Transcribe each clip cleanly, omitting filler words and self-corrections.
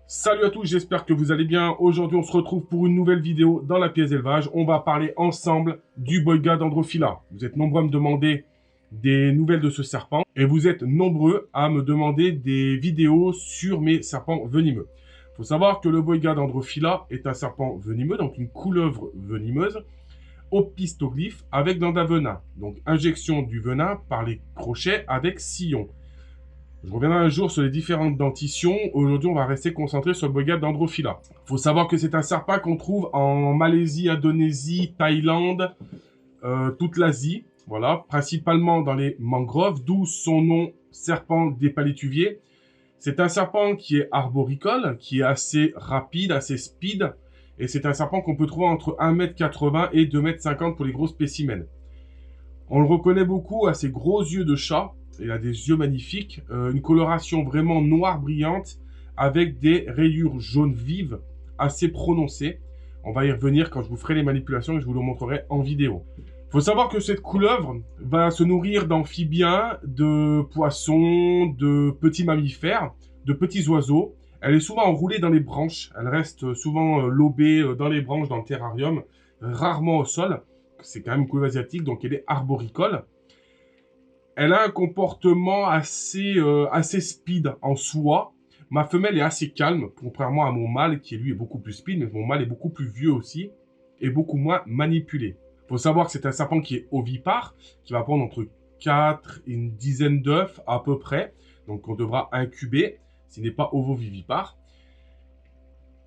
Salut à tous, j'espère que vous allez bien. Aujourd'hui, on se retrouve pour une nouvelle vidéo dans la pièce élevage. On va parler ensemble du boiga d'Androphila. Vous êtes nombreux à me demander des nouvelles de ce serpent et vous êtes nombreux à me demander des vidéos sur mes serpents venimeux. Il faut savoir que le boiga d'Androphila est un serpent venimeux, donc une couleuvre venimeuse, opistoglyphe avec dents venin. Donc injection du venin par les crochets avec sillon. Je reviendrai un jour sur les différentes dentitions. Aujourd'hui, on va rester concentré sur le boiga d'Androphila. Il faut savoir que c'est un serpent qu'on trouve en Malaisie, Indonésie, Thaïlande, toute l'Asie. Voilà, principalement dans les mangroves, d'où son nom serpent des palétuviers. C'est un serpent qui est arboricole, qui est assez rapide, assez speed. Et c'est un serpent qu'on peut trouver entre 1,80 m et 2,50 m pour les gros spécimens. On le reconnaît beaucoup à ses gros yeux de chat. Il a des yeux magnifiques, une coloration vraiment noire brillante avec des rayures jaunes vives assez prononcées. On va y revenir quand je vous ferai les manipulations et je vous le montrerai en vidéo. Il faut savoir que cette couleuvre va se nourrir d'amphibiens, de poissons, de petits mammifères, de petits oiseaux. Elle est souvent enroulée dans les branches. Elle reste souvent lobée dans les branches dans le terrarium, rarement au sol. C'est quand même une couleuvre asiatique, donc elle est arboricole. Elle a un comportement assez speed en soi. Ma femelle est assez calme, contrairement à mon mâle qui lui est beaucoup plus speed, mais mon mâle est beaucoup plus vieux aussi et beaucoup moins manipulé. Il faut savoir que c'est un serpent qui est ovipare, qui va pondre entre 4 et une dizaine d'œufs à peu près, donc on devra incuber, s'il n'est pas ovovivipare.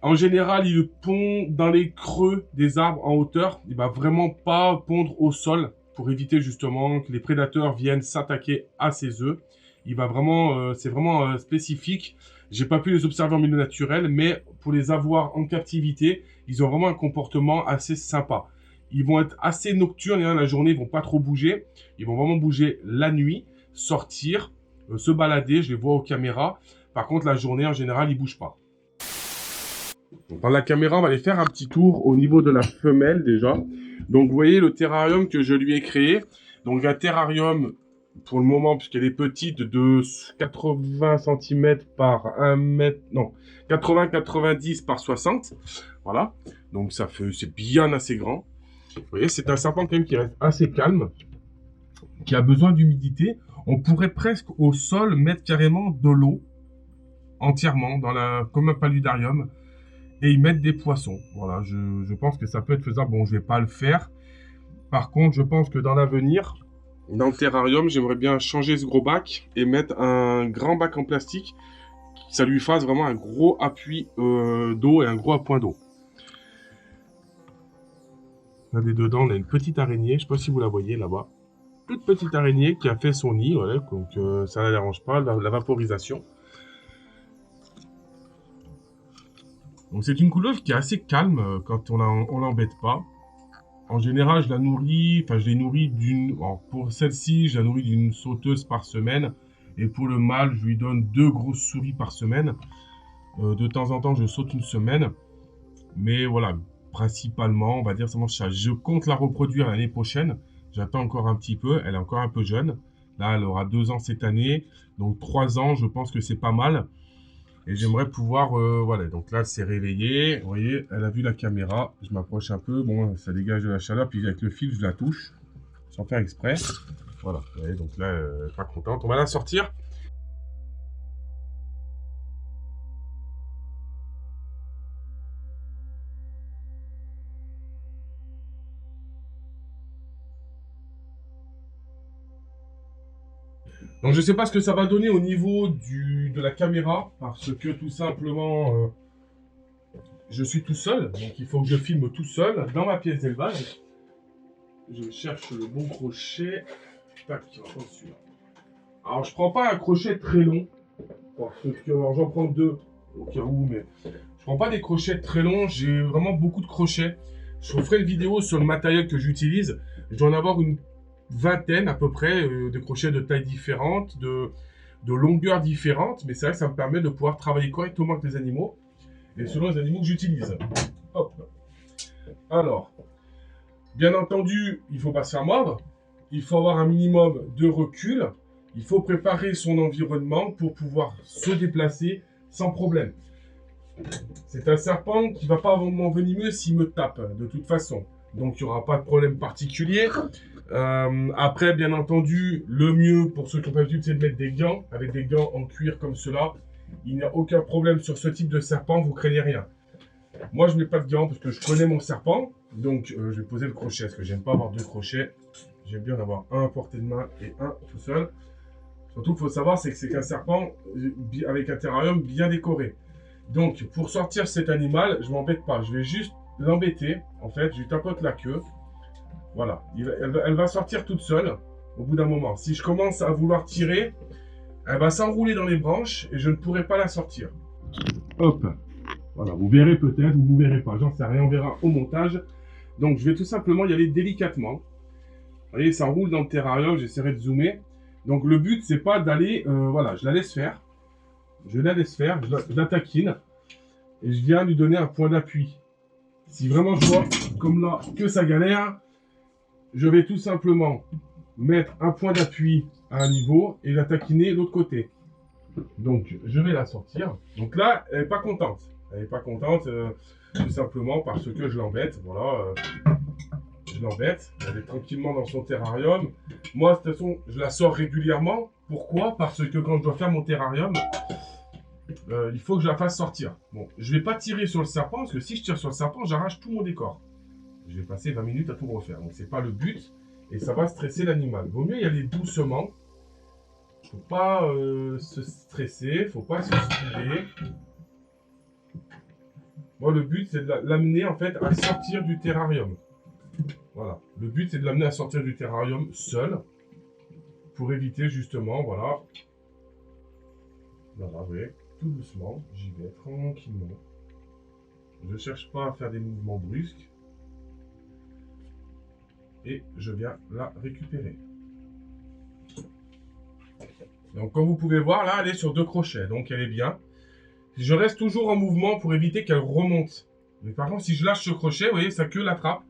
En général, il pond dans les creux des arbres en hauteur, il ne va vraiment pas pondre au sol, pour éviter justement que les prédateurs viennent s'attaquer à ses œufs. Il va vraiment, c'est vraiment spécifique. J'ai pas pu les observer en milieu naturel, mais pour les avoir en captivité, ils ont vraiment un comportement assez sympa. Ils vont être assez nocturnes, la journée, ils vont pas trop bouger. Ils vont vraiment bouger la nuit, sortir, se balader, je les vois aux caméras. Par contre, la journée, en général, ils bougent pas. Donc, dans la caméra, on va aller faire un petit tour au niveau de la femelle déjà. Donc vous voyez le terrarium que je lui ai créé. Donc un terrarium pour le moment, puisqu'elle est petite, de 80 cm par 1 mètre, non, 80-90 par 60. Voilà. Donc ça fait, c'est bien assez grand. Vous voyez, c'est un serpent quand même qui reste assez calme, qui a besoin d'humidité. On pourrait presque au sol mettre carrément de l'eau entièrement dans comme un paludarium. Et y mettre des poissons. Voilà, je pense que ça peut être faisable. Bon, je vais pas le faire. Par contre, je pense que dans l'avenir, dans le terrarium, j'aimerais bien changer ce gros bac et mettre un grand bac en plastique. Ça lui fasse vraiment un gros appui d'eau et un gros appoint d'eau. Regardez dedans, on a une petite araignée. Je sais pas si vous la voyez là-bas. Toute petite araignée qui a fait son nid. Voilà, donc ça ne la dérange pas, la vaporisation. Donc c'est une couleuvre qui est assez calme quand on l'embête pas. En général, je la nourris, enfin je les nourris pour celle-ci, je la nourris d'une sauteuse par semaine. Et pour le mâle, je lui donne 2 grosses souris par semaine. De temps en temps, je saute une semaine. Mais voilà, principalement, on va dire ça mange ça. Je compte la reproduire l'année prochaine. J'attends encore un petit peu, elle est encore un peu jeune. Là, elle aura 2 ans cette année. Donc 3 ans, je pense que c'est pas mal. Et j'aimerais pouvoir, voilà, donc là, c'est réveillé. Vous voyez, elle a vu la caméra. Je m'approche un peu. Bon, ça dégage de la chaleur. Puis avec le fil, je la touche. Sans faire exprès. Voilà, vous voyez, donc là, pas contente. On va la sortir. Donc, je ne sais pas ce que ça va donner au niveau de la caméra. Parce que tout simplement... je suis tout seul, donc il faut que je filme tout seul dans ma pièce d'élevage. Je cherche le bon crochet. Tac, attention. Alors je prends pas un crochet très long, parce que j'en prends 2 au cas où, mais je prends pas des crochets très longs. J'ai vraiment beaucoup de crochets. Je vous ferai une vidéo sur le matériel que j'utilise. Je dois en avoir une vingtaine à peu près de crochets de tailles différentes, de longueurs différentes, mais c'est vrai que ça me permet de pouvoir travailler correctement avec les animaux. Et selon les animaux que j'utilise. Hop. Alors, bien entendu, il faut pas se faire mordre. Il faut avoir un minimum de recul. Il faut préparer son environnement pour pouvoir se déplacer sans problème. C'est un serpent qui va pas m'envenimer s'il me tape, de toute façon. Donc, il n'y aura pas de problème particulier. Après, bien entendu, le mieux pour ceux qui ont pas l'habitude, c'est de mettre des gants. Avec des gants en cuir comme cela. Il n'y a aucun problème sur ce type de serpent, vous craignez rien. Moi, je ne mets pas de gants parce que je connais mon serpent. Donc, je vais poser le crochet parce que j'aime pas avoir deux crochets. J'aime bien en avoir un à portée de main et un tout seul. Surtout, il faut savoir, c'est qu'un serpent avec un terrarium bien décoré. Donc, pour sortir cet animal, je ne m'embête pas. Je vais juste l'embêter. En fait, je lui tapote la queue. Voilà. Elle va sortir toute seule au bout d'un moment. Si je commence à vouloir tirer, elle va s'enrouler dans les branches et je ne pourrai pas la sortir. Hop. Voilà, vous verrez peut-être ou vous verrez pas. J'en sais rien, on verra au montage. Donc, je vais tout simplement y aller délicatement. Vous voyez, ça roule dans le terrarium. J'essaierai de zoomer. Donc, le but, c'est pas d'aller... voilà, je la laisse faire. Je la laisse faire, je la taquine. Et je viens lui donner un point d'appui. Si vraiment je vois, comme là, que ça galère, je vais tout simplement mettre un point d'appui à un niveau et la taquiner de l'autre côté. Donc, je vais la sortir. Donc là, elle n'est pas contente. Elle n'est pas contente tout simplement parce que je l'embête. Voilà, je l'embête. Elle est tranquillement dans son terrarium. Moi, de toute façon, je la sors régulièrement. Pourquoi? Parce que quand je dois faire mon terrarium, il faut que je la fasse sortir. Bon, je vais pas tirer sur le serpent, parce que si je tire sur le serpent, j'arrache tout mon décor. Je vais passer 20 minutes à tout refaire. Donc, c'est pas le but. Et ça va stresser l'animal. Vaut mieux y aller doucement. Faut pas se stresser. Faut pas se speeder. Moi, le but, c'est de l'amener, en fait, à sortir du terrarium. Voilà. Le but, c'est de l'amener à sortir du terrarium seul. Pour éviter, justement, voilà. Voilà, vous voyez. Tout doucement, j'y vais tranquillement. Je ne cherche pas à faire des mouvements brusques. Et je viens la récupérer. Donc comme vous pouvez voir, là, elle est sur 2 crochets. Donc elle est bien. Je reste toujours en mouvement pour éviter qu'elle remonte. Mais par contre, si je lâche ce crochet, vous voyez, sa queue l'attrape.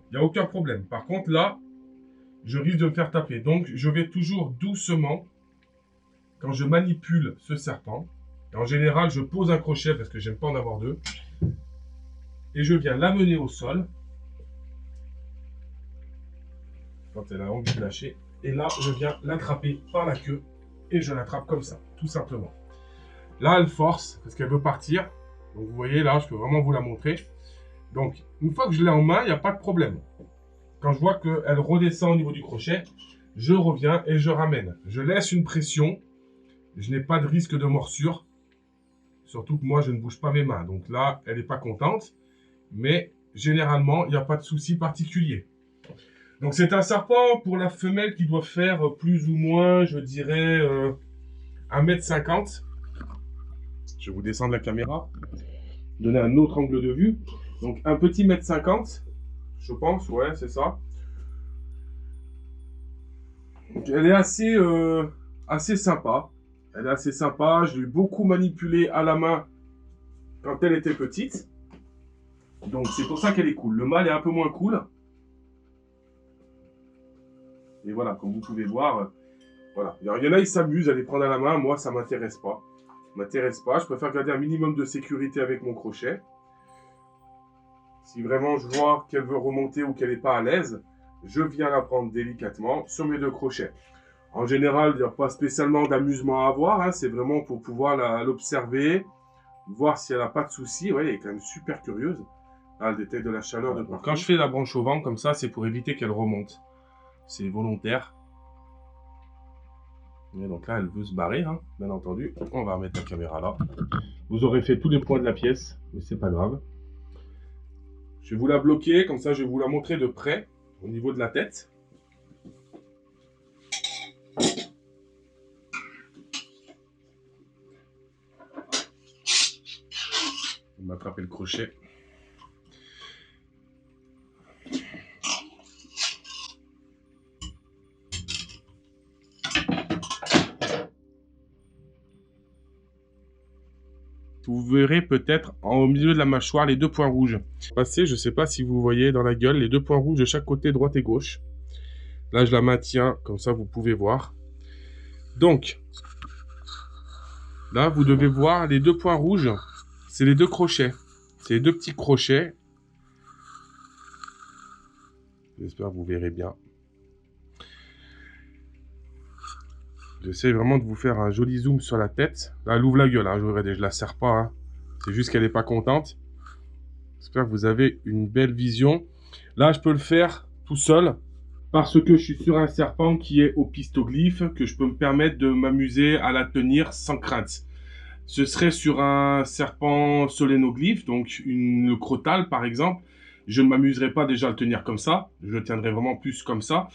Il n'y a aucun problème. Par contre, là, je risque de me faire taper. Donc je vais toujours doucement, quand je manipule ce serpent. En général, je pose un crochet parce que j'aime pas en avoir 2. Et je viens l'amener au sol. Quand elle a envie de lâcher. Et là, je viens l'attraper par la queue. Et je l'attrape comme ça, tout simplement. Là, elle force parce qu'elle veut partir. Donc, vous voyez, là, je peux vraiment vous la montrer. Donc, une fois que je l'ai en main, il n'y a pas de problème. Quand je vois qu'elle redescend au niveau du crochet, je reviens et je ramène. Je laisse une pression. Je n'ai pas de risque de morsure. Surtout que moi, je ne bouge pas mes mains. Donc là, elle n'est pas contente. Mais généralement, il n'y a pas de souci particulier. Donc c'est un serpent pour la femelle qui doit faire plus ou moins, je dirais, 1,50 m. Je vais vous descendre la caméra. Donner un autre angle de vue. Donc un petit 1,50 m, je pense. Ouais, c'est ça. Donc, elle est assez sympa. Elle est assez sympa. Je l'ai beaucoup manipulée à la main quand elle était petite. Donc c'est pour ça qu'elle est cool. Le mâle est un peu moins cool. Et voilà, comme vous pouvez voir, voilà. Il y en a, ils s'amusent à les prendre à la main. Moi, ça ne m'intéresse pas. Ça m'intéresse pas. Je préfère garder un minimum de sécurité avec mon crochet. Si vraiment je vois qu'elle veut remonter ou qu'elle n'est pas à l'aise, je viens la prendre délicatement sur mes 2 crochets. En général, il n'y a pas spécialement d'amusement à avoir. Hein. C'est vraiment pour pouvoir l'observer, voir si elle n'a pas de soucis. Ouais, elle est quand même super curieuse. Ah, elle détecte de la chaleur de partout. Quand je fais la branche au vent comme ça, c'est pour éviter qu'elle remonte. C'est volontaire. Et donc là, elle veut se barrer, hein, bien entendu. On va remettre la caméra là. Vous aurez fait tous les points de la pièce, mais c'est pas grave. Je vais vous la bloquer, comme ça je vais vous la montrer de près, au niveau de la tête. On va attraper le crochet. Vous verrez peut-être au milieu de la mâchoire les 2 points rouges. Passer, je ne sais pas si vous voyez dans la gueule les 2 points rouges de chaque côté, droite et gauche. Là, je la maintiens, comme ça vous pouvez voir. Donc, là, vous devez voir les 2 points rouges. c'est les deux crochets. C'est les deux petits crochets. J'espère que vous verrez bien. J'essaie vraiment de vous faire un joli zoom sur la tête. Là, elle ouvre la gueule, hein, je la serre pas. Hein. C'est juste qu'elle n'est pas contente. J'espère que vous avez une belle vision. Là, je peux le faire tout seul. Parce que je suis sur un serpent qui est au pistoglyphe, que je peux me permettre de m'amuser à la tenir sans crainte. Ce serait sur un serpent solénoglyphe, donc le crotal par exemple. Je ne m'amuserai pas déjà à le tenir comme ça. Je le tiendrai vraiment plus comme ça.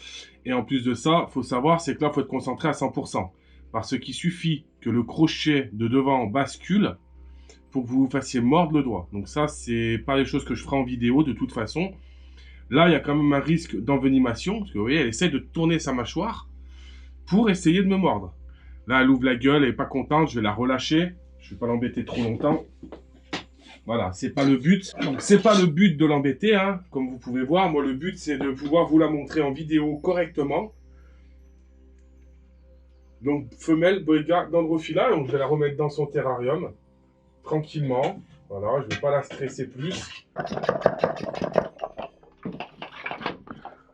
Et en plus de ça, il faut savoir, c'est que là, il faut être concentré à 100%. Parce qu'il suffit que le crochet de devant bascule pour que vous vous fassiez mordre le doigt. Donc ça, c'est pas les choses que je ferai en vidéo de toute façon. Là, il y a quand même un risque d'envenimation. Parce que vous voyez, elle essaie de tourner sa mâchoire pour essayer de me mordre. Là, elle ouvre la gueule, elle n'est pas contente. Je vais la relâcher. Je ne vais pas l'embêter trop longtemps. Voilà, c'est pas le but. Donc, c'est pas le but de l'embêter, hein, comme vous pouvez voir. Moi, le but, c'est de pouvoir vous la montrer en vidéo correctement. Donc, femelle Boiga d'Androphila. Donc, je vais la remettre dans son terrarium. Tranquillement. Voilà, je ne vais pas la stresser plus.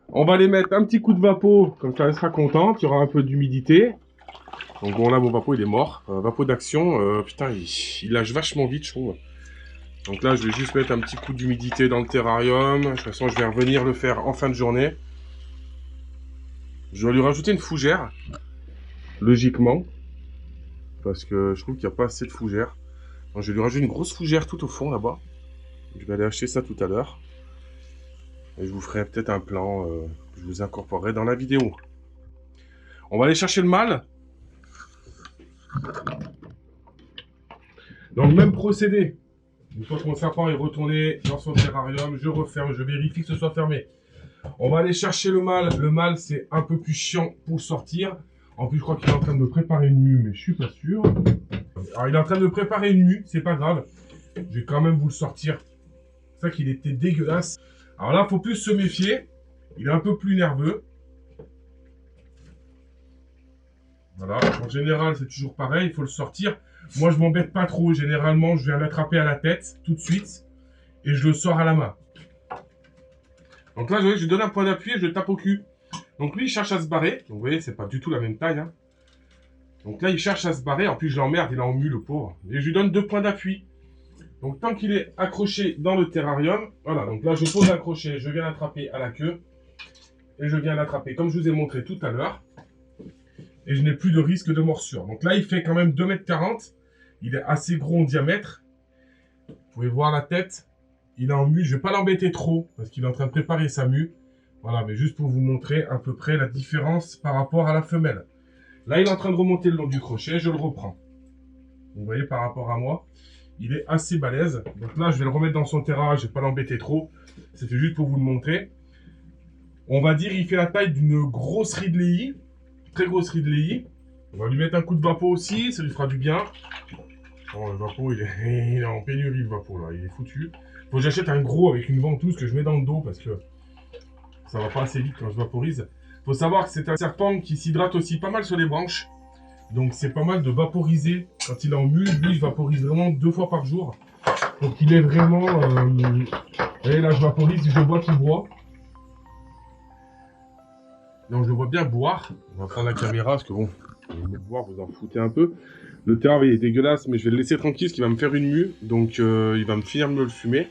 On va les mettre un petit coup de vapeau, comme ça elle sera contente. Il y aura un peu d'humidité. Donc bon, là, mon vapeau, il est mort. Vapeau d'action, putain, il lâche vachement vite, je trouve. Donc là, je vais juste mettre un petit coup d'humidité dans le terrarium. De toute façon, je vais revenir le faire en fin de journée. Je vais lui rajouter une fougère, logiquement. Parce que je trouve qu'il n'y a pas assez de fougère. Donc, je vais lui rajouter une grosse fougère tout au fond, là-bas. Je vais aller acheter ça tout à l'heure. Et je vous ferai peut-être un plan que je vous incorporerai dans la vidéo. On va aller chercher le mâle. Donc, même procédé. Une fois que mon serpent est retourné dans son terrarium, je referme, je vérifie que ce soit fermé. On va aller chercher le mâle. Le mâle, c'est un peu plus chiant pour sortir. En plus, je crois qu'il est en train de me préparer une mue, mais je suis pas sûr. Alors, il est en train de me préparer une mue, c'est pas grave. Je vais quand même vous le sortir. C'est ça qu'il était dégueulasse. Alors là, il faut plus se méfier. Il est un peu plus nerveux. Voilà. En général, c'est toujours pareil. Il faut le sortir. Moi, je m'embête pas trop. Généralement, je viens l'attraper à la tête tout de suite. Et je le sors à la main. Donc là, je donne un point d'appui et je le tape au cul. Donc lui, il cherche à se barrer. Donc vous voyez, c'est pas du tout la même taille. Hein. Donc là, il cherche à se barrer. En plus, je l'emmerde. Il est en mue, le pauvre. Et je lui donne 2 points d'appui. Donc tant qu'il est accroché dans le terrarium, voilà. Donc là, je pose un crochet. Je viens l'attraper à la queue. Et je viens l'attraper comme je vous ai montré tout à l'heure. Et je n'ai plus de risque de morsure. Donc là, il fait quand même 2,40 m. Il est assez gros en diamètre. Vous pouvez voir la tête. Il est en mue. Je ne vais pas l'embêter trop parce qu'il est en train de préparer sa mue. Voilà, mais juste pour vous montrer à peu près la différence par rapport à la femelle. Là, il est en train de remonter le long du crochet. Je le reprends. Vous voyez, par rapport à moi, il est assez balèze. Donc là, je vais le remettre dans son terrain. Je ne vais pas l'embêter trop. C'était juste pour vous le montrer. On va dire il fait la taille d'une grosse Ridley. Très grosse Ridley. On va lui mettre un coup de vapeau aussi. Ça lui fera du bien. Bon, le vapeau, il est en pénurie, le vapeau, là. Il est foutu. Faut que j'achète un gros avec une ventouse que je mets dans le dos parce que ça va pas assez vite quand je vaporise. Faut savoir que c'est un serpent qui s'hydrate aussi pas mal sur les branches. Donc c'est pas mal de vaporiser quand il est en mule. Lui, je vaporise vraiment 2 fois par jour. Donc il est vraiment... Et là, je vaporise, je vois qu'il boit. Donc je le vois bien boire. On va prendre la caméra parce que bon, vous allez voir, vous en foutez un peu. Le terrain il est dégueulasse, mais je vais le laisser tranquille parce qu'il va me faire une mue. Donc il va me finir de me le fumer.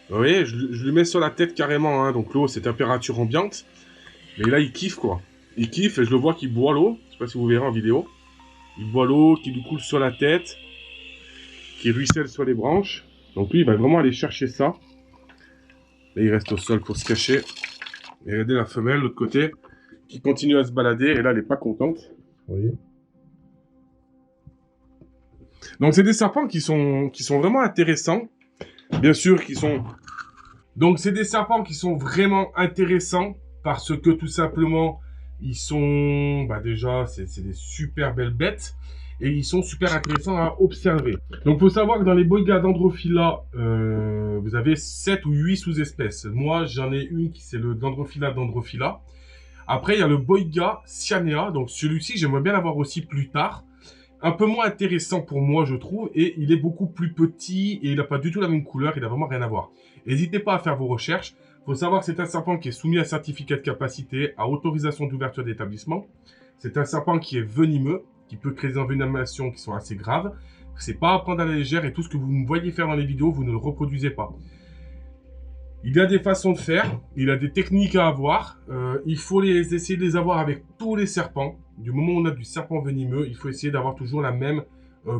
Vous voyez, je lui mets sur la tête carrément. Hein, donc l'eau, c'est température ambiante. Mais là, il kiffe quoi. Il kiffe et je le vois qu'il boit l'eau. Je sais pas si vous verrez en vidéo. Il boit l'eau qui lui coule sur la tête. Qui ruisselle sur les branches. Donc lui, il va vraiment aller chercher ça. Là, il reste au sol pour se cacher. Et regardez la femelle, de l'autre côté, qui continue à se balader. Et là, elle n'est pas contente. Vous voyez. Donc, c'est des serpents qui sont vraiment intéressants. Bien sûr, Donc, c'est des serpents qui sont vraiment intéressants. Parce que, tout simplement, ils sont... Bah, déjà, c'est des super belles bêtes. Et ils sont super intéressants à observer. Donc, il faut savoir que dans les Boiga d'Androphila, vous avez 7 ou 8 sous-espèces. Moi, j'en ai une qui c'est le Dendrophila d'Androphila. Après, il y a le Boiga cyanea. Donc, celui-ci, j'aimerais bien l'avoir aussi plus tard. un peu moins intéressant pour moi, je trouve, et il est beaucoup plus petit et il n'a pas du tout la même couleur, il n'a vraiment rien à voir. N'hésitez pas à faire vos recherches. Il faut savoir que c'est un serpent qui est soumis à certificat de capacité, à autorisation d'ouverture d'établissement. C'est un serpent qui est venimeux, qui peut créer des envenimations qui sont assez graves. C'est pas à prendre à la légère et tout ce que vous me voyez faire dans les vidéos, vous ne le reproduisez pas. Il y a des façons de faire, il y a des techniques à avoir. Il faut essayer de les avoir avec tous les serpents. Du moment où on a du serpent venimeux, il faut essayer d'avoir toujours la même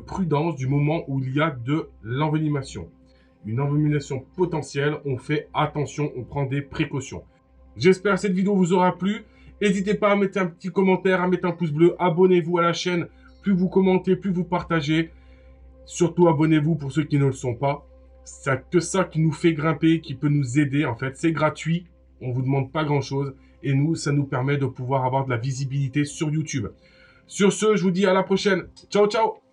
prudence du moment où il y a de l'envenimation. Une envenimation potentielle, on fait attention, on prend des précautions. J'espère que cette vidéo vous aura plu. N'hésitez pas à mettre un petit commentaire, à mettre un pouce bleu. Abonnez-vous à la chaîne. Plus vous commentez, plus vous partagez. Surtout, abonnez-vous pour ceux qui ne le sont pas. C'est que ça qui nous fait grimper, qui peut nous aider. En fait, c'est gratuit. On ne vous demande pas grand-chose. Et nous, ça nous permet de pouvoir avoir de la visibilité sur YouTube. Sur ce, je vous dis à la prochaine. Ciao, ciao!